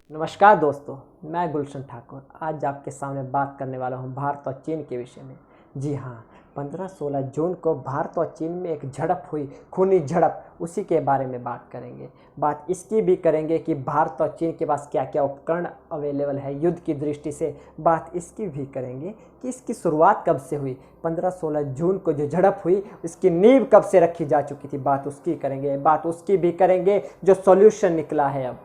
नमस्कार दोस्तों, मैं गुलशन ठाकुर आज आपके सामने बात करने वाला हूं भारत और चीन के विषय में। जी हां, 15-16 जून को भारत और चीन में एक झड़प हुई, खूनी झड़प, उसी के बारे में बात करेंगे। बात इसकी भी करेंगे कि भारत और चीन के पास क्या क्या उपकरण अवेलेबल है युद्ध की दृष्टि से। बात इसकी भी करेंगे कि इसकी शुरुआत कब से हुई, 15-16 जून को जो झड़प हुई उसकी नींव कब से रखी जा चुकी थी, बात उसकी करेंगे। बात उसकी भी करेंगे जो सॉल्यूशन निकला है अब।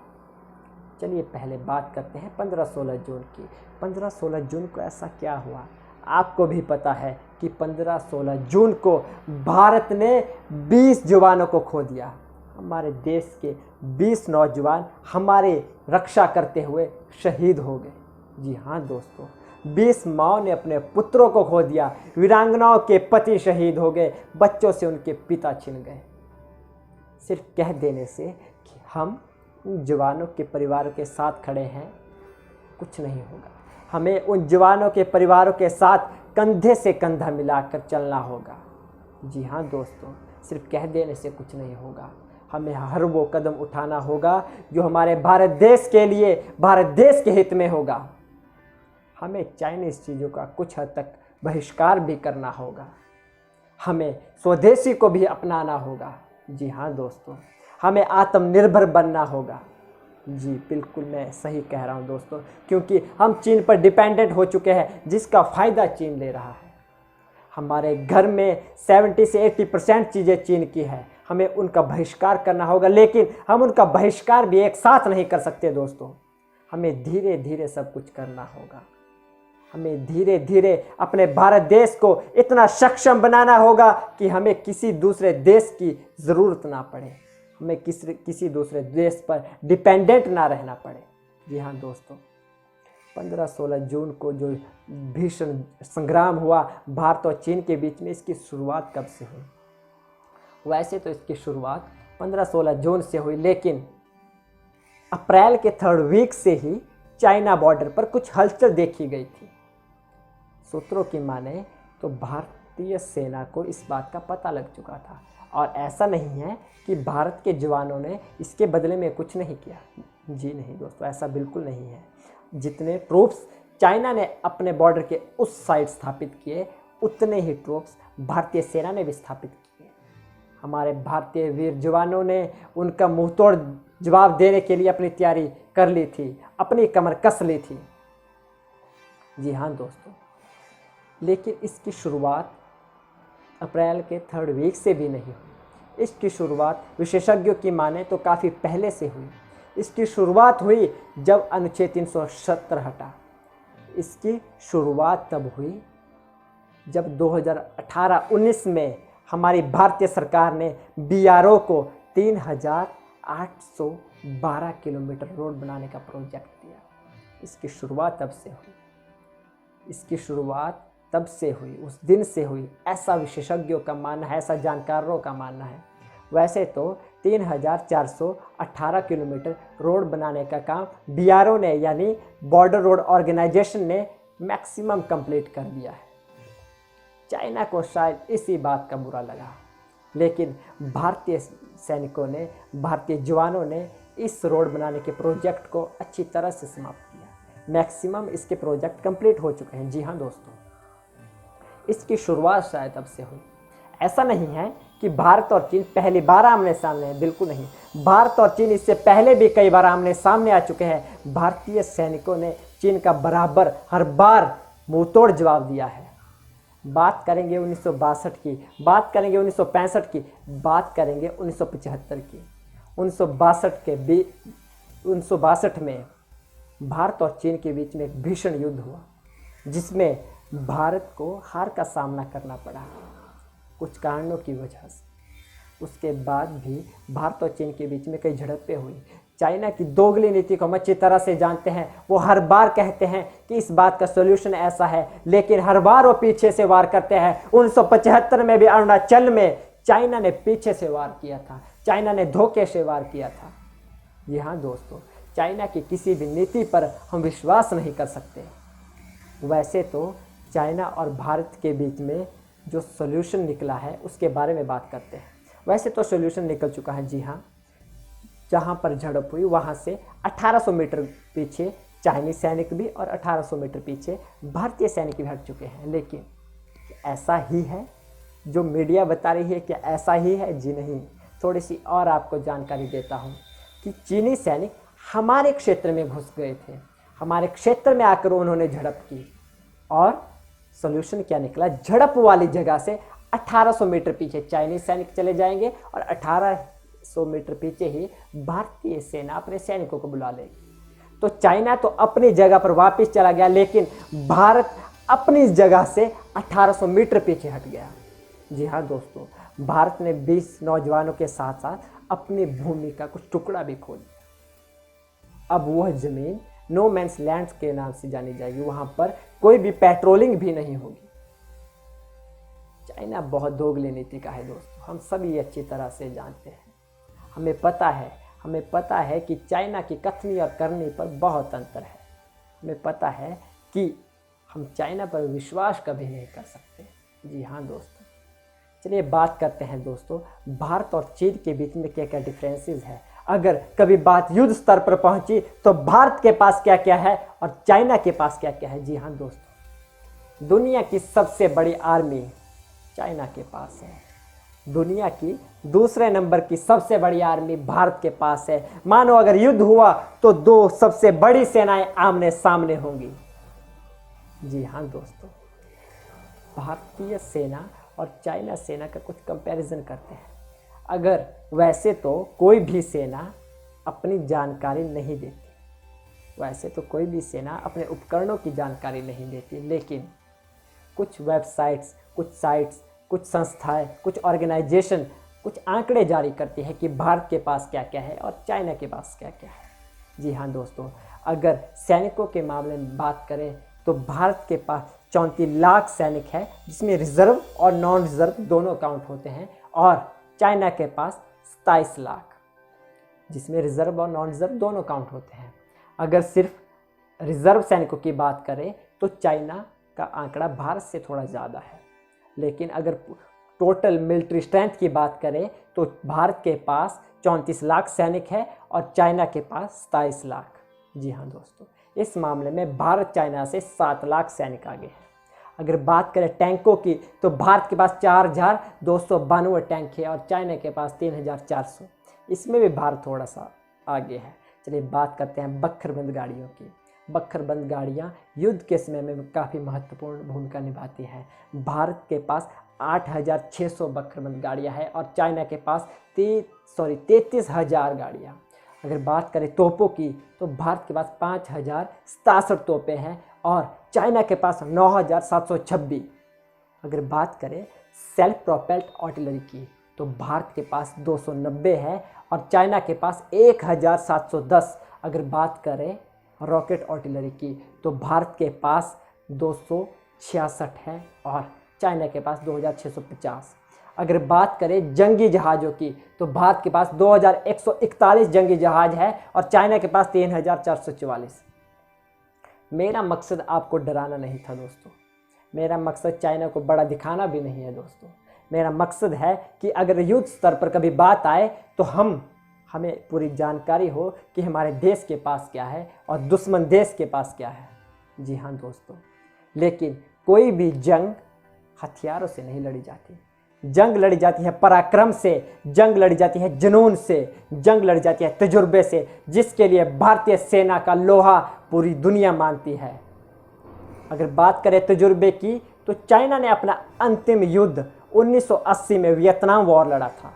चलिए पहले बात करते हैं 15-16 जून की। 15-16 जून को ऐसा क्या हुआ, आपको भी पता है कि 15-16 जून को भारत ने 20 जवानों को खो दिया। हमारे देश के 20 नौजवान हमारे रक्षा करते हुए शहीद हो गए। जी हाँ दोस्तों, 20 माओं ने अपने पुत्रों को खो दिया, वीरांगनाओं के पति शहीद हो गए, बच्चों से उनके पिता छिन गए। सिर्फ कह देने से कि हम उन जवानों के परिवारों के साथ खड़े हैं कुछ नहीं होगा। हमें उन जवानों के परिवारों के साथ कंधे से कंधा मिलाकर चलना होगा। जी हाँ दोस्तों, सिर्फ कह देने से कुछ नहीं होगा। हमें हर वो कदम उठाना होगा जो हमारे भारत देश के लिए, भारत देश के हित में होगा। हमें चाइनीज़ चीज़ों का कुछ हद तक बहिष्कार भी करना होगा। हमें स्वदेशी को भी अपनाना होगा। जी हाँ दोस्तों, हमें आत्मनिर्भर बनना होगा। जी बिल्कुल, मैं सही कह रहा हूँ दोस्तों, क्योंकि हम चीन पर डिपेंडेंट हो चुके हैं, जिसका फ़ायदा चीन ले रहा है। हमारे घर में 70 से 80% चीज़ें चीन की है। हमें उनका बहिष्कार करना होगा, लेकिन हम उनका बहिष्कार भी एक साथ नहीं कर सकते दोस्तों। हमें धीरे धीरे सब कुछ करना होगा। हमें धीरे धीरे अपने भारत देश को इतना सक्षम बनाना होगा कि हमें किसी दूसरे देश की ज़रूरत ना पड़े, हमें किसी दूसरे देश पर डिपेंडेंट ना रहना पड़े। जी हाँ दोस्तों, 15-16 जून को जो भीषण संग्राम हुआ भारत और चीन के बीच में, इसकी शुरुआत कब से हुई? वैसे तो इसकी शुरुआत 15-16 जून से हुई, लेकिन अप्रैल के 3rd वीक से ही चाइना बॉर्डर पर कुछ हलचल देखी गई थी। सूत्रों की माने तो भारतीय सेना को इस बात का पता लग चुका था, और ऐसा नहीं है कि भारत के जवानों ने इसके बदले में कुछ नहीं किया। जी नहीं दोस्तों, ऐसा बिल्कुल नहीं है। जितने ट्रूप्स चाइना ने अपने बॉर्डर के उस साइड स्थापित किए, उतने ही ट्रूप्स भारतीय सेना ने भी स्थापित किए। हमारे भारतीय वीर जवानों ने उनका मुंहतोड़ जवाब देने के लिए अपनी तैयारी कर ली थी, अपनी कमर कस ली थी। जी हाँ दोस्तों, लेकिन इसकी शुरुआत अप्रैल के 3rd वीक से भी नहीं हुई। इसकी शुरुआत विशेषज्ञों की माने तो काफ़ी पहले से हुई। इसकी शुरुआत हुई जब अनुच्छेद 370 हटा। इसकी शुरुआत तब हुई जब 2018-19 में हमारी भारतीय सरकार ने BRO को 3812 किलोमीटर रोड बनाने का प्रोजेक्ट दिया। इसकी शुरुआत तब से हुई। इसकी शुरुआत तब से हुई, उस दिन से हुई, ऐसा विशेषज्ञों का मानना है, ऐसा जानकारों का मानना है। वैसे तो 3418 किलोमीटर रोड बनाने का काम BRO ने, यानी बॉर्डर रोड ऑर्गेनाइजेशन ने मैक्सिमम कंप्लीट कर दिया है। चाइना को शायद इसी बात का बुरा लगा, लेकिन भारतीय सैनिकों ने, भारतीय जवानों ने इस रोड बनाने के प्रोजेक्ट को अच्छी तरह से समाप्त किया। मैक्सिमम इसके प्रोजेक्ट कंप्लीट हो चुके हैं। जी हाँ दोस्तों, इसकी शुरुआत शायद तब से हुई। ऐसा नहीं है कि भारत और चीन पहली बार आमने सामने है, बिल्कुल नहीं। भारत और चीन इससे पहले भी कई बार आमने सामने आ चुके हैं। भारतीय सैनिकों ने चीन का बराबर हर बार मुंहतोड़ जवाब दिया है। बात करेंगे 1962 की, बात करेंगे 1965 की, बात करेंगे 1975 की। 1962 में भारत और चीन के बीच में एक भीषण युद्ध हुआ, जिसमें भारत को हार का सामना करना पड़ा कुछ कारणों की वजह से। उसके बाद भी भारत और चीन के बीच में कई झड़पें हुई। चाइना की दोगली नीति को हम अच्छी तरह से जानते हैं। वो हर बार कहते हैं कि इस बात का सॉल्यूशन ऐसा है, लेकिन हर बार वो पीछे से वार करते हैं। 1975 में भी अरुणाचल में चाइना ने पीछे से वार किया था, चाइना ने धोखे से वार किया था। जी हाँ दोस्तों, चाइना की किसी भी नीति पर हम विश्वास नहीं कर सकते। वैसे तो चाइना और भारत के बीच में जो सॉल्यूशन निकला है उसके बारे में बात करते हैं। वैसे तो सॉल्यूशन निकल चुका है। जी हाँ, जहाँ पर झड़प हुई वहाँ से 1800 मीटर पीछे चाइनीज सैनिक भी और 1800 मीटर पीछे भारतीय सैनिक भी हट चुके हैं। लेकिन ऐसा ही है जो मीडिया बता रही है, क्या ऐसा ही है? जी नहीं। थोड़ी सी और आपको जानकारी देता हूँ कि चीनी सैनिक हमारे क्षेत्र में घुस गए थे, हमारे क्षेत्र में आकर उन्होंने झड़प की और सॉल्यूशन क्या निकला? झड़प वाली जगह से 1800 मीटर पीछे चाइनीज सैनिक चले जाएंगे और 1800 मीटर पीछे ही भारतीय सेना अपने सैनिकों को बुला लेगी। तो चाइना तो अपनी जगह पर वापस चला गया, लेकिन भारत अपनी जगह से 1800 मीटर पीछे हट गया। जी हाँ दोस्तों, भारत ने 20 नौजवानों के साथ साथ अपनी भूमि का कुछ टुकड़ा भी खो दिया। अब वह जमीन नो मैंस लैंड के नाम से जानी जाएगी, वहां पर कोई भी पेट्रोलिंग भी नहीं होगी। चाइना बहुत दोगली नीति का है दोस्तों, हम सभी अच्छी तरह से जानते हैं। हमें पता है कि चाइना की कथनी और करनी पर बहुत अंतर है। हमें पता है कि हम चाइना पर विश्वास कभी नहीं कर सकते। जी हाँ दोस्तों, चलिए बात करते हैं दोस्तों भारत और चीन के बीच में क्या क्या डिफरेंसेस है। अगर कभी बात युद्ध स्तर पर पहुंची तो भारत के पास क्या क्या है और चाइना के पास क्या क्या है। जी हाँ दोस्तों, दुनिया की सबसे बड़ी आर्मी चाइना के पास है, दुनिया की दूसरे नंबर की सबसे बड़ी आर्मी भारत के पास है। मानो अगर युद्ध हुआ तो दो सबसे बड़ी सेनाएं आमने सामने होंगी। जी हाँ दोस्तों, भारतीय सेना और चाइना सेना का कुछ कंपैरिजन करते हैं। अगर वैसे तो कोई भी सेना अपनी जानकारी नहीं देती, वैसे तो कोई भी सेना अपने उपकरणों की जानकारी नहीं देती, लेकिन कुछ वेबसाइट्स, कुछ साइट्स, कुछ संस्थाएं, कुछ ऑर्गेनाइजेशन कुछ आंकड़े जारी करती है कि भारत के पास क्या क्या है और चाइना के पास क्या क्या है। जी हाँ दोस्तों, अगर सैनिकों के मामले में बात करें तो भारत के पास 34 लाख सैनिक है, जिसमें रिजर्व और नॉन रिजर्व दोनों काउंट होते हैं, और चाइना के पास 27 लाख, जिसमें रिजर्व और नॉन रिजर्व दोनों काउंट होते हैं। अगर सिर्फ रिजर्व सैनिकों की बात करें तो चाइना का आंकड़ा भारत से थोड़ा ज़्यादा है, लेकिन अगर टोटल मिलिट्री स्ट्रेंथ की बात करें तो भारत के पास 34 लाख सैनिक है और चाइना के पास 27 लाख। जी हाँ दोस्तों, इस मामले में भारत चाइना से 7 लाख सैनिक आगे है। अगर बात करें टैंकों की तो भारत के पास 4292 टैंक है और चाइना के पास 3400, इसमें भी भारत थोड़ा सा आगे है। चलिए बात करते हैं बख्तरबंद गाड़ियों की। बख्तरबंद गाड़ियाँ युद्ध के समय में काफ़ी महत्वपूर्ण भूमिका निभाती हैं। भारत के पास 8600 बख्तरबंद गाड़ियाँ हैं और चाइना के पास 33,000 गाड़ियाँ। अगर बात करें तोपों की तो भारत के पास 5067 तोपें हैं और चाइना के पास 9726। अगर बात करें सेल्फ प्रोपेल्ड आर्टिलरी की तो भारत के पास 290 है और चाइना के पास 1710। अगर बात करें रॉकेट आर्टिलरी की तो भारत के पास 266 है और चाइना के पास 2650। अगर बात करें जंगी जहाज़ों की तो भारत के पास 2141 जंगी जहाज़ है और चाइना के पास 3444। मेरा मकसद आपको डराना नहीं था दोस्तों, मेरा मकसद चाइना को बड़ा दिखाना भी नहीं है दोस्तों। मेरा मकसद है कि अगर युद्ध स्तर पर कभी बात आए तो हमें पूरी जानकारी हो कि हमारे देश के पास क्या है और दुश्मन देश के पास क्या है। जी हाँ दोस्तों, लेकिन कोई भी जंग हथियारों से नहीं लड़ी जाती, जंग लड़ी जाती है पराक्रम से, जंग लड़ी जाती है जुनून से, जंग लड़ी जाती है तजुर्बे से, जिसके लिए भारतीय सेना का लोहा पूरी दुनिया मानती है। अगर बात करें तजुर्बे की तो चाइना ने अपना अंतिम युद्ध 1980 में वियतनाम वॉर लड़ा था,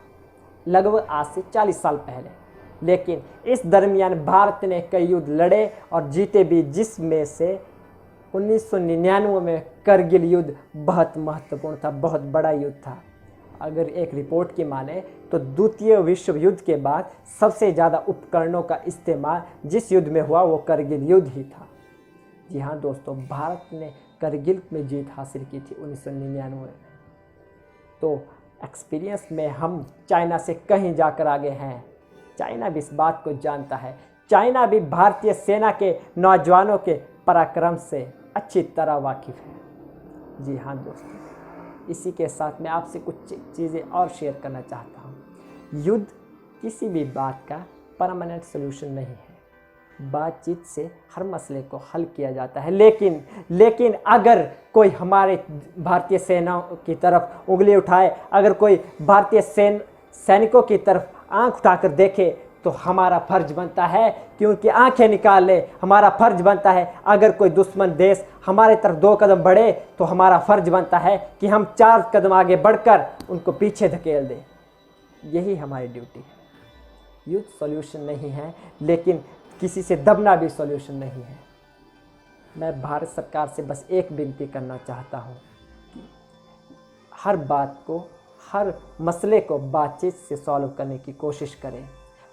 लगभग आज से 40 साल पहले। लेकिन इस दरमियान भारत ने कई युद्ध लड़े और जीते भी, जिसमें से 1999 में करगिल युद्ध बहुत महत्वपूर्ण था, बहुत बड़ा युद्ध था। अगर एक रिपोर्ट की माने तो द्वितीय विश्व युद्ध के बाद सबसे ज़्यादा उपकरणों का इस्तेमाल जिस युद्ध में हुआ वो करगिल युद्ध ही था। जी हाँ दोस्तों, भारत ने करगिल में जीत हासिल की थी 1999 में। तो एक्सपीरियंस में हम चाइना से कहीं जाकर आगे हैं। चाइना भी इस बात को जानता है, चाइना भी भारतीय सेना के नौजवानों के पराक्रम से अच्छी तरह वाकिफ़ है। जी हाँ दोस्तों, इसी के साथ मैं आपसे कुछ चीज़ें और शेयर करना चाहता हूँ। युद्ध किसी भी बात का परमानेंट सोल्यूशन नहीं है। बातचीत से हर मसले को हल किया जाता है, लेकिन अगर कोई हमारे भारतीय सेना की तरफ उंगली उठाए, अगर कोई भारतीय सैनिकों की तरफ आंख उठाकर देखे, तो हमारा फर्ज बनता है कि उनकी आंखें निकाल ले। हमारा फर्ज बनता है अगर कोई दुश्मन देश हमारे तरफ 2 कदम बढ़े, तो हमारा फर्ज बनता है कि हम 4 कदम आगे बढ़कर उनको पीछे धकेल दें। यही हमारी ड्यूटी है। युद्ध सॉल्यूशन नहीं है, लेकिन किसी से दबना भी सॉल्यूशन नहीं है। मैं भारत सरकार से बस एक विनती करना चाहता हूँ कि हर बात को, हर मसले को बातचीत से सॉल्व करने की कोशिश करें।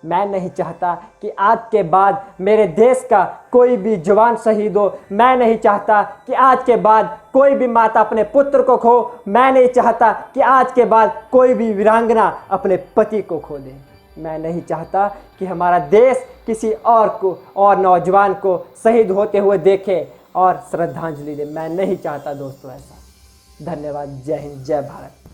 मैं नहीं चाहता कि आज के बाद मेरे देश का कोई भी जवान शहीद हो। मैं नहीं चाहता कि आज के बाद कोई भी माता अपने पुत्र को खो। मैं नहीं चाहता कि आज के बाद कोई भी वीरांगना अपने पति को खो दे। मैं नहीं चाहता कि हमारा देश किसी और नौजवान को शहीद होते हुए देखे और श्रद्धांजलि दे। मैं नहीं चाहता दोस्तों ऐसा। धन्यवाद। जय हिंद, जय भारत।